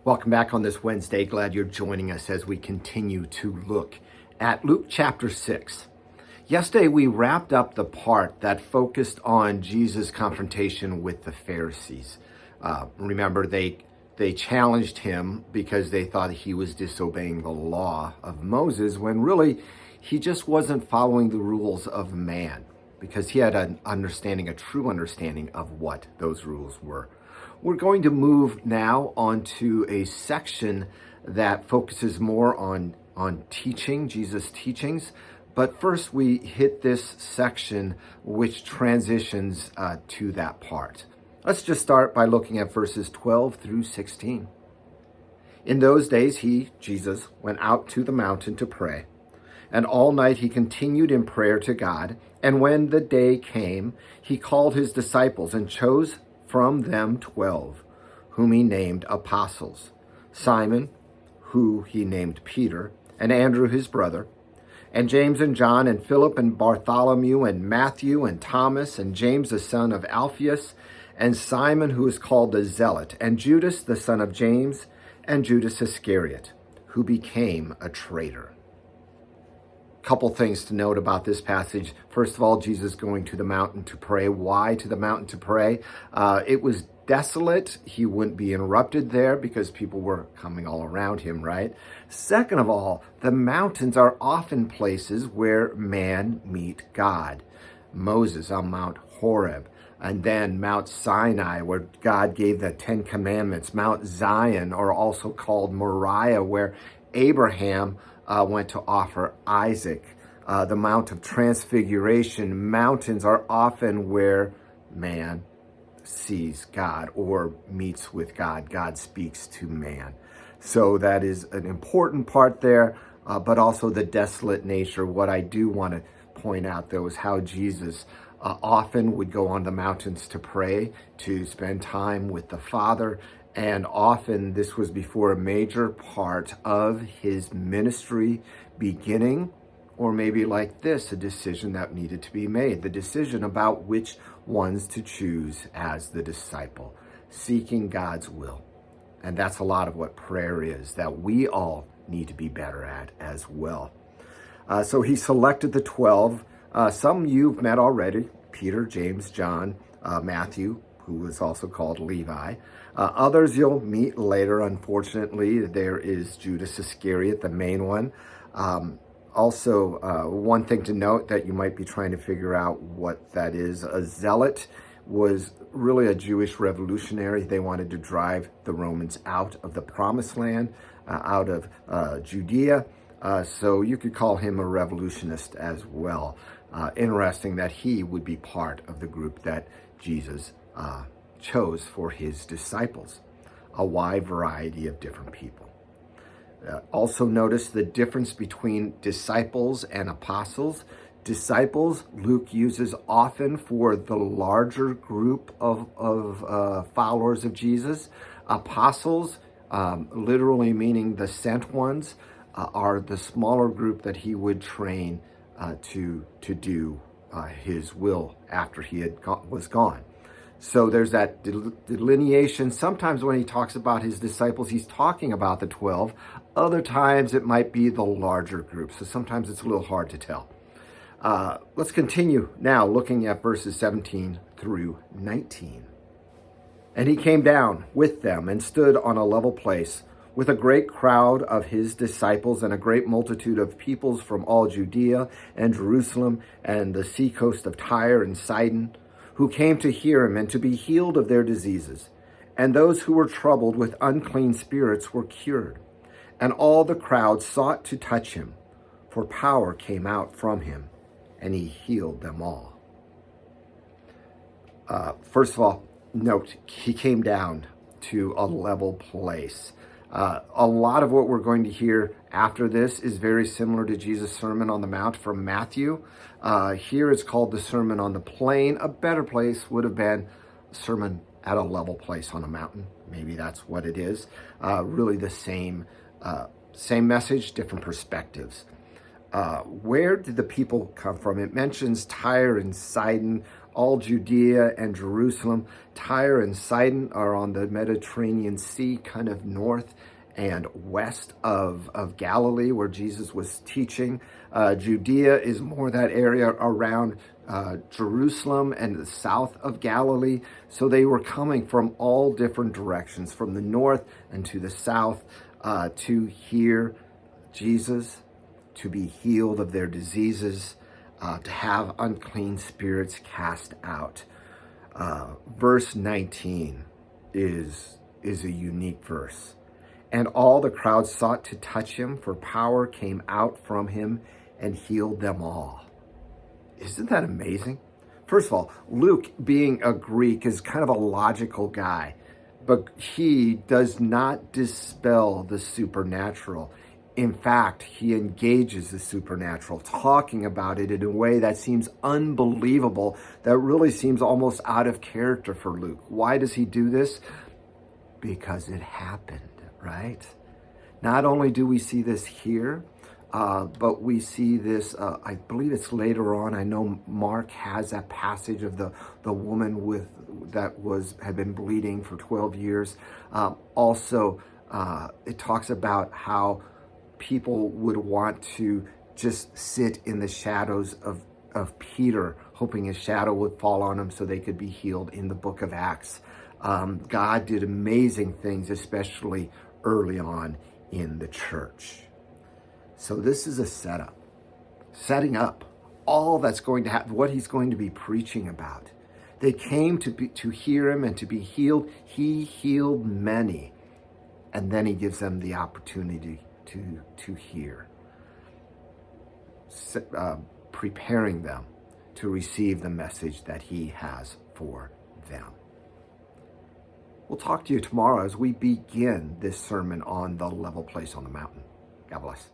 Welcome back on this Wednesday. Glad you're joining us as we continue to look at Luke chapter 6. Yesterday, we wrapped up the part that focused on Jesus' confrontation with the Pharisees. Remember, they challenged him because they thought he was disobeying the law of Moses, when really he just wasn't following the rules of man, because he had a true understanding of what those rules were. We're going to move now onto a section that focuses more on teaching, Jesus' teachings. But first we hit this section which transitions to that part. Let's just start by looking at verses 12 through 16. In those days he, Jesus, went out to the mountain to pray. And all night he continued in prayer to God. And when the day came, he called his disciples and chose from them 12, whom he named apostles: Simon, who he named Peter, and Andrew his brother, and James and John, and Philip and Bartholomew, and Matthew and Thomas, and James the son of Alphaeus, and Simon who is called the Zealot, and Judas the son of James, and Judas Iscariot, who became a traitor. Couple things to note about this passage. First of all, Jesus going to the mountain to pray. Why to the mountain to pray? It was desolate. He wouldn't be interrupted there because people were coming all around him, right? Second of all, the mountains are often places where man meet God. Moses on Mount Horeb, and then Mount Sinai, where God gave the 10 Commandments. Mount Zion, or also called Moriah, where Abraham went to offer Isaac. The Mount of Transfiguration. Mountains are often where man sees God or meets with God. God speaks to man. So that is an important part there, but also the desolate nature. What I do want to point out, though, is how Jesus often would go on the mountains to pray, to spend time with the Father. And often this was before a major part of his ministry beginning, or maybe like this, a decision that needed to be made, the decision about which ones to choose as the disciple, seeking God's will. And that's a lot of what prayer is, that we all need to be better at as well. So he selected the 12. Some you've met already: Peter, James, John, Matthew, who was also called Levi. Others you'll meet later, unfortunately. There is Judas Iscariot, the main one. Also, one thing to note that you might be trying to figure out what that is. A zealot was really a Jewish revolutionary. They wanted to drive the Romans out of the Promised Land, out of Judea. So you could call him a revolutionist as well. Interesting that he would be part of the group that Jesus chose for his disciples, a wide variety of different people. Also notice the difference between disciples and apostles. Disciples, Luke uses often for the larger group of followers of Jesus. Apostles, literally meaning the sent ones, are the smaller group that he would train to do his will after he was gone. So there's that delineation. Sometimes when he talks about his disciples, he's talking about the 12. Other times it might be the larger group. So sometimes it's a little hard to tell. Let's continue now looking at verses 17 through 19. And he came down with them and stood on a level place with a great crowd of his disciples and a great multitude of peoples from all Judea and Jerusalem and the seacoast of Tyre and Sidon, who came to hear him and to be healed of their diseases. And those who were troubled with unclean spirits were cured. And all the crowd sought to touch him, for power came out from him, and he healed them all. First of all, note, he came down to a level place. A lot of what we're going to hear after this is very similar to Jesus' Sermon on the Mount from Matthew. Here it's called the Sermon on the Plain. A better place would have been a sermon at a level place on a mountain. Maybe that's what it is. Really the same message, different perspectives. Where did the people come from? It mentions Tyre and Sidon. all Judea and Jerusalem. Tyre and Sidon are on the Mediterranean Sea, kind of north and west of Galilee, where Jesus was teaching. Judea is more that area around Jerusalem and the south of Galilee. So they were coming from all different directions, from the north and to the south, to hear Jesus, to be healed of their diseases, to have unclean spirits cast out. Verse 19 is a unique verse. And all the crowd sought to touch him, for power came out from him and healed them all. Isn't that amazing? First of all, Luke, being a Greek, is kind of a logical guy, but he does not dispel the supernatural. In fact, he engages the supernatural, talking about it in a way that seems unbelievable, that really seems almost out of character for Luke. Why does he do this? Because it happened, right? Not only do we see this here, but we see this, I believe it's later on. I know Mark has that passage of the woman had been bleeding for 12 years. Also, it talks about how people would want to just sit in the shadows of Peter, hoping his shadow would fall on him so they could be healed in the book of Acts. God did amazing things, especially early on in the church. So this is a setup, setting up all that's going to happen, what he's going to be preaching about. They came to hear him and to be healed. He healed many. And then he gives them the opportunity to hear, preparing them to receive the message that he has for them. We'll talk to you tomorrow as we begin this sermon on the level place on the mountain. God bless.